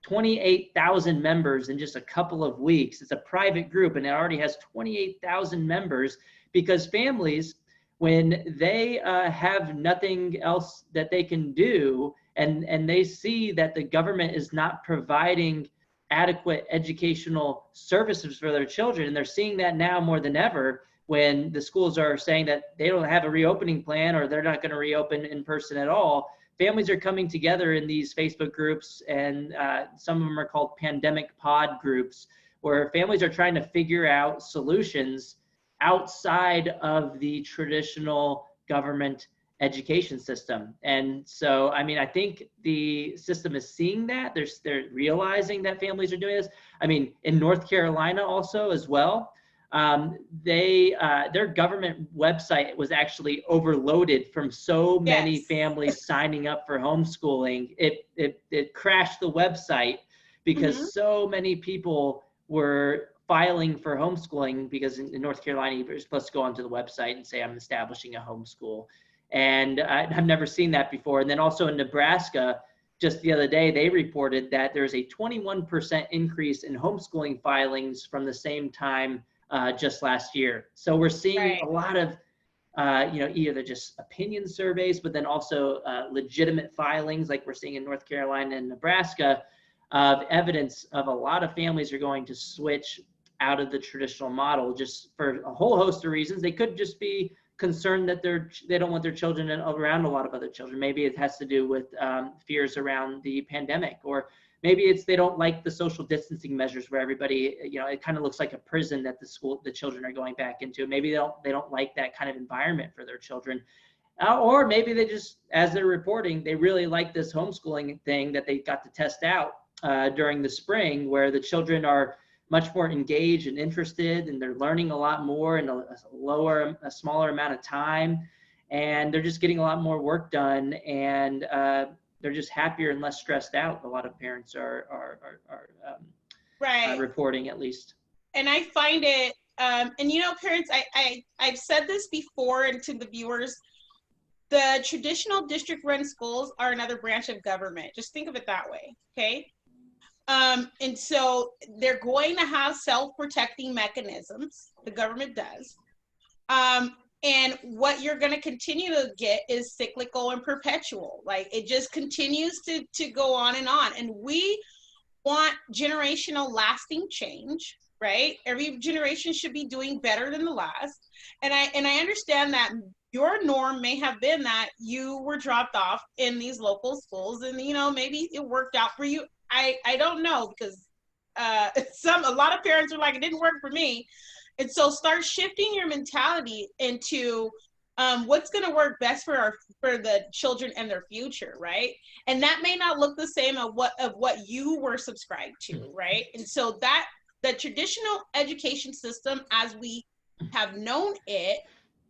Speaker 2: 28,000 members in just a couple of weeks. It's a private group and it already has 28,000 members, because families, when they have nothing else that they can do, and they see that the government is not providing adequate educational services for their children, and they're seeing that now more than ever, when the schools are saying that they don't have a reopening plan or they're not going to reopen in person at all. Families are coming together in these Facebook groups, and some of them are called pandemic pod groups, where families are trying to figure out solutions outside of the traditional government education system. And so, I mean, I think the system is seeing that. They're realizing that families are doing this. I mean, in North Carolina also as well, their government website was actually overloaded from so many families signing up for homeschooling. It crashed the website because so many people were filing for homeschooling, because in North Carolina, you're supposed to go onto the website and say, I'm establishing a homeschool. And I've never seen that before. And then also in Nebraska, just the other day, they reported that there's a 21% increase in homeschooling filings from the same time just last year. So we're seeing a lot of, either just opinion surveys, but then also legitimate filings, like we're seeing in North Carolina and Nebraska, of evidence of a lot of families are going to switch out of the traditional model just for a whole host of reasons. They could just be concerned that they don't want their children around a lot of other children. Maybe it has to do with fears around the pandemic, or maybe it's they don't like the social distancing measures where everybody, it kind of looks like a prison that the children are going back into. Maybe they don't like that kind of environment for their children. Or maybe they just, as they're reporting, they really like this homeschooling thing that they got to test out during the spring, where the children are much more engaged and interested, and they're learning a lot more in a smaller amount of time, and they're just getting a lot more work done, and they're just happier and less stressed out. A lot of parents are reporting, at least.
Speaker 1: And I find it, parents, I've said this before, and to the viewers, The traditional district-run schools are another branch of government. Just think of it that way, okay? And so they're going to have self-protecting mechanisms. The government does. And what you're going to continue to get is cyclical and perpetual. Like it just continues to go on. And we want generational lasting change, right? Every generation should be doing better than the last. And I understand that your norm may have been that you were dropped off in these local schools and maybe it worked out for you. I don't know, because a lot of parents are like, it didn't work for me. And so start shifting your mentality into what's going to work best for the children and their future, right? And that may not look the same of what you were subscribed to, right? And so that the traditional education system, as we have known it,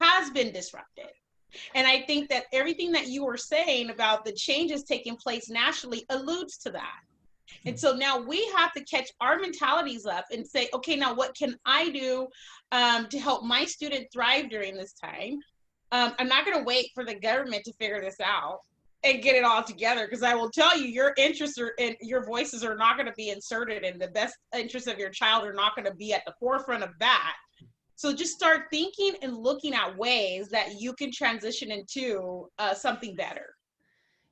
Speaker 1: has been disrupted. And I think that everything that you were saying about the changes taking place nationally alludes to that. And so now we have to catch our mentalities up and say, okay, now what can I do to help my student thrive during this time? I'm not going to wait for the government to figure this out and get it all together, because I will tell you, your interests and your voices are not going to be inserted, and the best interests of your child are not going to be at the forefront of that. So just start thinking and looking at ways that you can transition into something better.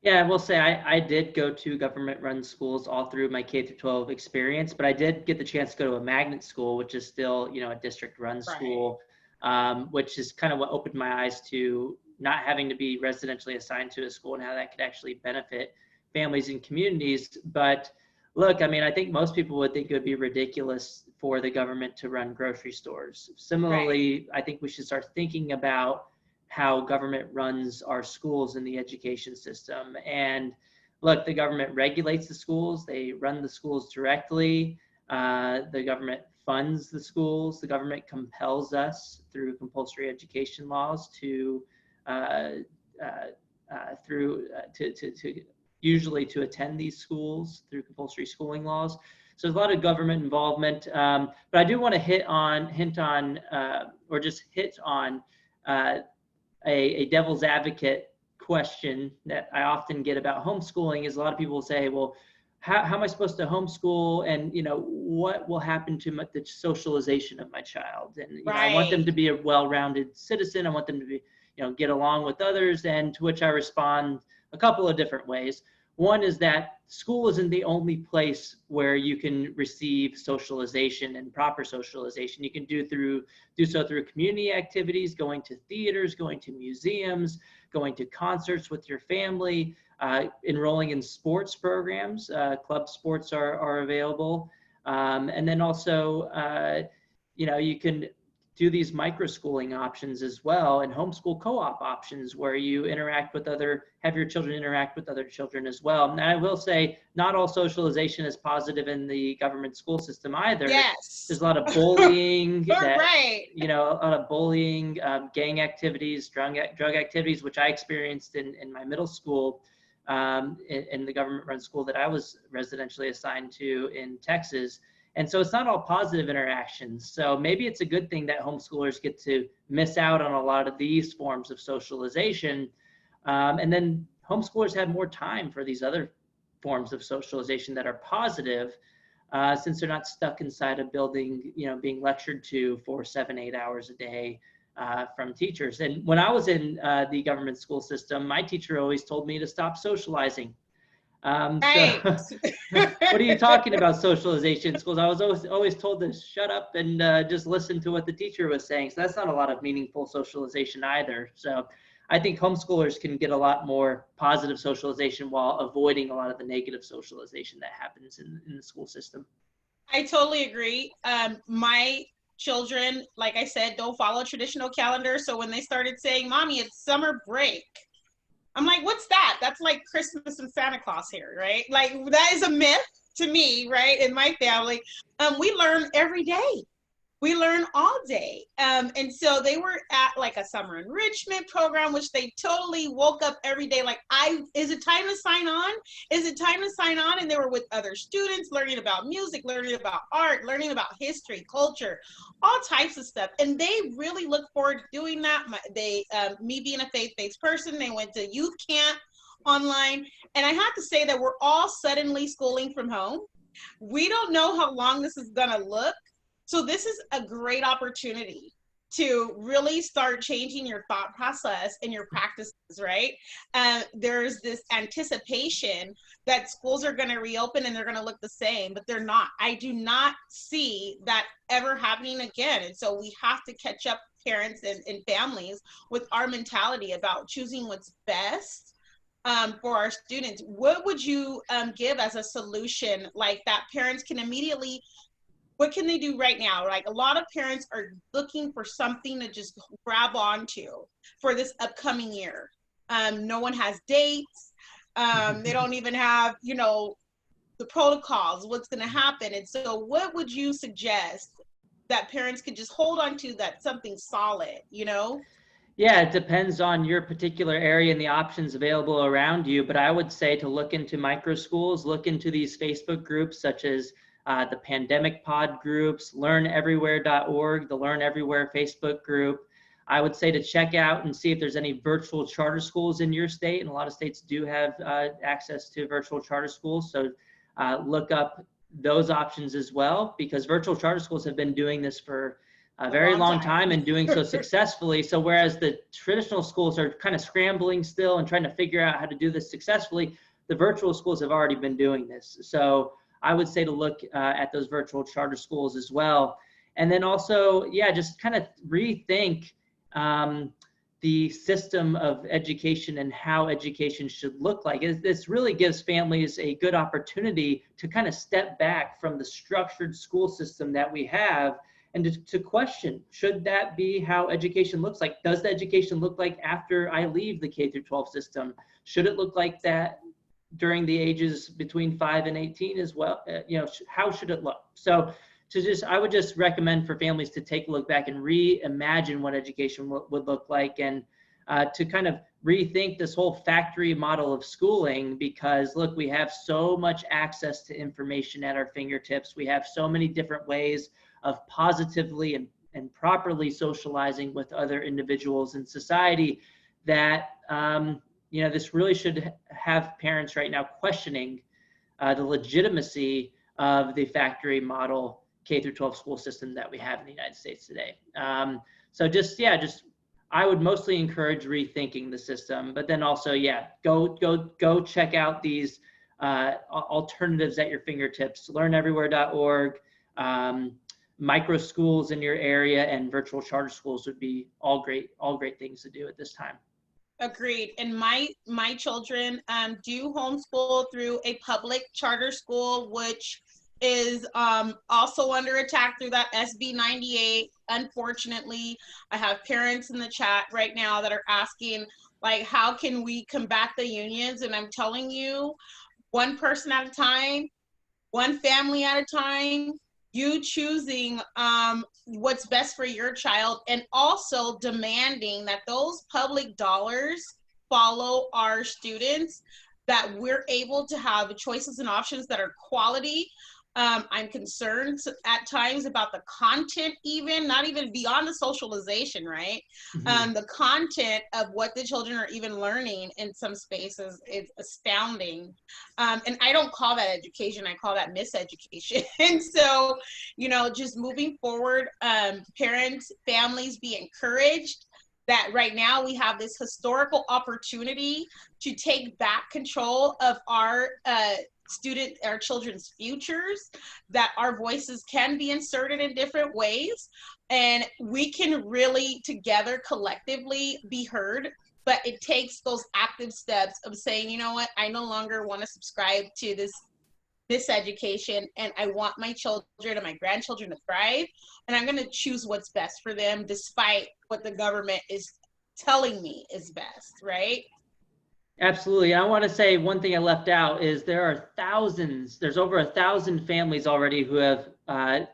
Speaker 2: Yeah, I will say I did go to government-run schools all through my K through 12 experience, but I did get the chance to go to a magnet school, which is still, a district-run school, which is kind of what opened my eyes to not having to be residentially assigned to a school and how that could actually benefit families and communities. But look, I mean, I think most people would think it would be ridiculous for the government to run grocery stores. Similarly, I think we should start thinking about how government runs our schools in the education system. And look, the government regulates the schools, they run the schools directly, the government funds the schools, the government compels us through compulsory education laws to usually to attend these schools through compulsory schooling laws. So there's a lot of government involvement, but I do want to hit on a devil's advocate question that I often get about homeschooling. Is a lot of people say, well, how am I supposed to homeschool, and what will happen to the socialization of my child? And I want them to be a well-rounded citizen. I want them to be get along with others. And to which I respond a couple of different ways. One is that school isn't the only place where you can receive socialization and proper socialization. You can do so through community activities, going to theaters, going to museums, going to concerts with your family, enrolling in sports programs. Club sports are available. And then also, you can do these micro-schooling options as well, and homeschool co-op options where you have your children interact with other children as well. And I will say, not all socialization is positive in the government school system either.
Speaker 1: Yes.
Speaker 2: There's a lot of bullying,
Speaker 1: right.
Speaker 2: A lot of bullying, gang activities, drug activities, which I experienced in my middle school, in the government-run school that I was residentially assigned to in Texas. And so it's not all positive interactions. So maybe it's a good thing that homeschoolers get to miss out on a lot of these forms of socialization. And then homeschoolers have more time for these other forms of socialization that are positive, since they're not stuck inside a building, being lectured to for 7-8 hours a day from teachers. And when I was in the government school system, my teacher always told me to stop socializing. So, what are you talking about socialization in schools? I was always told to shut up and just listen to what the teacher was saying. So that's not a lot of meaningful socialization either. So I think homeschoolers can get a lot more positive socialization while avoiding a lot of the negative socialization that happens in the school system.
Speaker 1: I totally agree. My children, like I said, don't follow a traditional calendar. So when they started saying, "Mommy, it's summer break," I'm like, what's that? That's like Christmas and Santa Claus here, right? Like, that is a myth to me, right? In my family, we learn every day. We learn all day. And so they were at like a summer enrichment program, which they totally woke up every day like, is it time to sign on? Is it time to sign on? And they were with other students, learning about music, learning about art, learning about history, culture, all types of stuff. And they really look forward to doing that. Me being a faith-based person, they went to youth camp online. And I have to say that we're all suddenly schooling from home. We don't know how long this is gonna look. So this is a great opportunity to really start changing your thought process and your practices, right? There's this anticipation that schools are going to reopen and they're going to look the same, but they're not. I do not see that ever happening again. And so we have to catch up, parents and families, with our mentality about choosing what's best for our students. What would you give as a solution like that parents can immediately, what can they do right now? Like, a lot of parents are looking for something to just grab onto for this upcoming year. No one has dates. They don't even have, the protocols, what's going to happen. And so what would you suggest that parents could just hold on to, that something solid,
Speaker 2: Yeah, it depends on your particular area and the options available around you. But I would say to look into micro schools, look into these Facebook groups such as the pandemic pod groups, learneverywhere.org, the Learn Everywhere Facebook group. I would say to check out and see if there's any virtual charter schools in your state. And a lot of states do have access to virtual charter schools. So look up those options as well, because virtual charter schools have been doing this for a very long time and doing so successfully. So whereas the traditional schools are kind of scrambling still and trying to figure out how to do this successfully, the virtual schools have already been doing this. So I would say to look at those virtual charter schools as well. And then also, yeah, just kind of rethink the system of education and how education should look like. This really gives families a good opportunity to kind of step back from the structured school system that we have and to question, should that be how education looks like? Does the education look like after I leave the K through 12 system? Should it look like that during the ages between 5 and 18 as well? How should it look? So I would just recommend for families to take a look back and reimagine what education would look like, and to kind of rethink this whole factory model of schooling, because look, we have so much access to information at our fingertips. We have so many different ways of positively and properly socializing with other individuals in society that, this really should have parents right now questioning the legitimacy of the factory model K through 12 school system that we have in the United States today. I would mostly encourage rethinking the system, but then also, go check out these alternatives at your fingertips. Learneverywhere.org, micro schools in your area, and virtual charter schools would be all great things to do at this time.
Speaker 1: Agreed. And my children do homeschool through a public charter school, which is also under attack through that SB 98. Unfortunately, I have parents in the chat right now that are asking, like, how can we combat the unions? And I'm telling you, one person at a time, one family at a time, you choosing what's best for your child, and also demanding that those public dollars follow our students, that we're able to have choices and options that are quality. I'm concerned at times about the content, not even beyond the socialization, right? Mm-hmm. The content of what the children are even learning in some spaces is astounding. And I don't call that education, I call that miseducation. And so, just moving forward, parents, families, be encouraged that right now we have this historical opportunity to take back control of our children's futures, that our voices can be inserted in different ways, and we can really together collectively be heard. But it takes those active steps of saying, you know what, I no longer want to subscribe to this education, and I want my children and my grandchildren to thrive, and I'm going to choose what's best for them despite what the government is telling me is best, right?
Speaker 2: Absolutely. I want to say one thing I left out is there are thousands, there's over 1,000 families already who have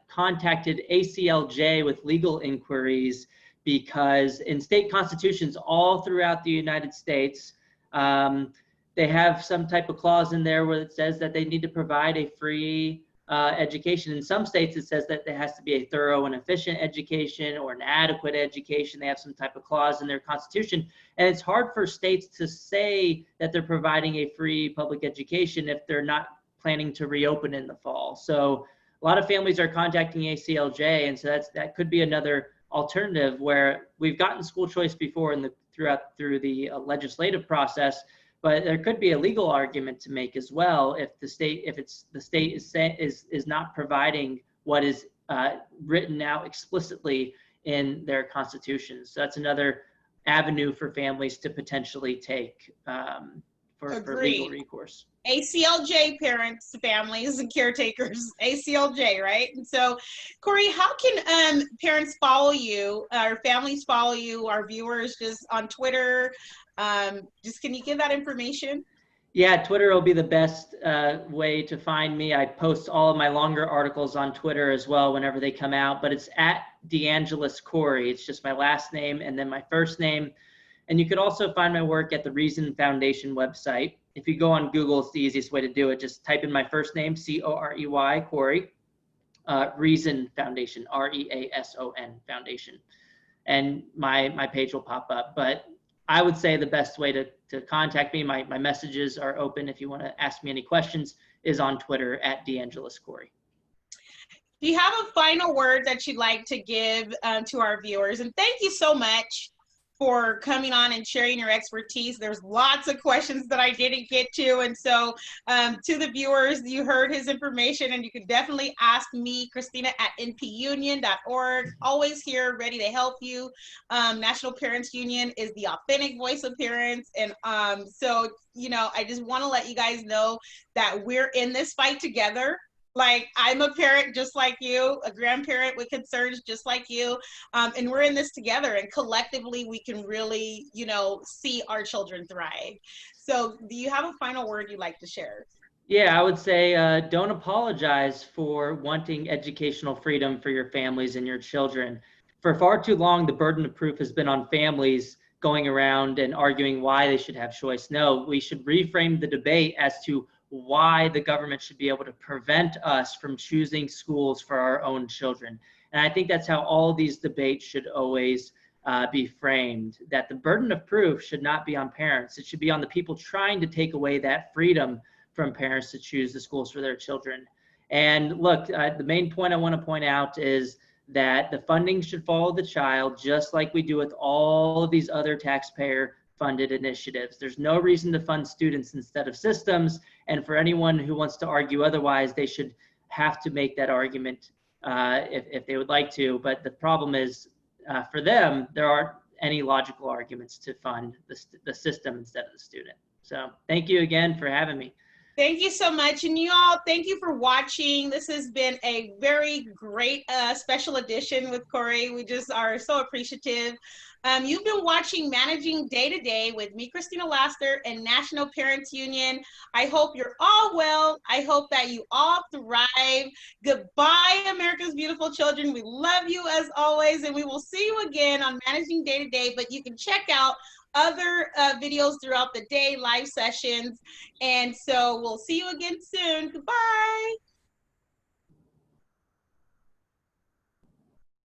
Speaker 2: contacted ACLJ with legal inquiries because in state constitutions all throughout the United States, they have some type of clause in there where it says that they need to provide a free education. In some states, it says that there has to be a thorough and efficient education or an adequate education. They have some type of clause in their constitution. And it's hard for states to say that they're providing a free public education if they're not planning to reopen in the fall. So a lot of families are contacting ACLJ, and so that could be another alternative where we've gotten school choice before in the through the legislative process, but there could be a legal argument to make as well if the state is not providing what is written out explicitly in their constitutions. So that's another avenue for families to potentially take for legal recourse.
Speaker 1: ACLJ parents, families, and caretakers. ACLJ, right? And so, Corey, how can parents follow you, our families follow you, our viewers just on Twitter? Just can you give that information?
Speaker 2: Yeah, Twitter will be the best way to find me. I post all of my longer articles on Twitter as well whenever they come out, but it's at DeAngelis Corey. It's just my last name and then my first name. And you could also find my work at the Reason Foundation website. If you go on Google, it's the easiest way to do it. Just type in my first name, C-O-R-E-Y, Corey, Reason Foundation, R-E-A-S-O-N Foundation. And my page will pop up. But I would say the best way to contact me, my messages are open if you want to ask me any questions, is on Twitter at DeAngelis Corey.
Speaker 1: Do you have a final word that you'd like to give to our viewers? And thank you so much for coming on and sharing your expertise. There's lots of questions that I didn't get to. And so to the viewers, you heard his information, and you can definitely ask me, Christina, at npunion.org. Always here, ready to help you. National Parents Union is the authentic voice of parents. And so, you know, I just want to let you guys know that we're in this fight together. Like, I'm a parent just like you, a grandparent with concerns just like you, and we're in this together, and collectively we can really, you know, see our children thrive. So do you have a final word you'd like to share?
Speaker 2: Yeah, I would say don't apologize for wanting educational freedom for your families and your children. For far too long, the burden of proof has been on families going around and arguing why they should have choice. No, we should reframe the debate as to why the government should be able to prevent us from choosing schools for our own children. And I think that's how all these debates should always be framed, that the burden of proof should not be on parents. It should be on the people trying to take away that freedom from parents to choose the schools for their children. And look, the main point I want to point out is that the funding should follow the child, just like we do with all of these other taxpayer funded initiatives. There's no reason to fund students instead of systems. And for anyone who wants to argue otherwise, they should have to make that argument if they would like to. But the problem is for them, there aren't any logical arguments to fund the system instead of the student. So thank you again for having me.
Speaker 1: Thank you so much. And you all, thank you for watching. This has been a very great special edition with Corey. We just are so appreciative. You've been watching Managing Day to Day with me, Christina Laster, and National Parents Union. I hope you're all well. I hope that you all thrive. Goodbye, America's beautiful children. We love you as always, and we will see you again on Managing Day to Day, but you can check out other videos throughout the day, live sessions. And so we'll see you again soon. Goodbye.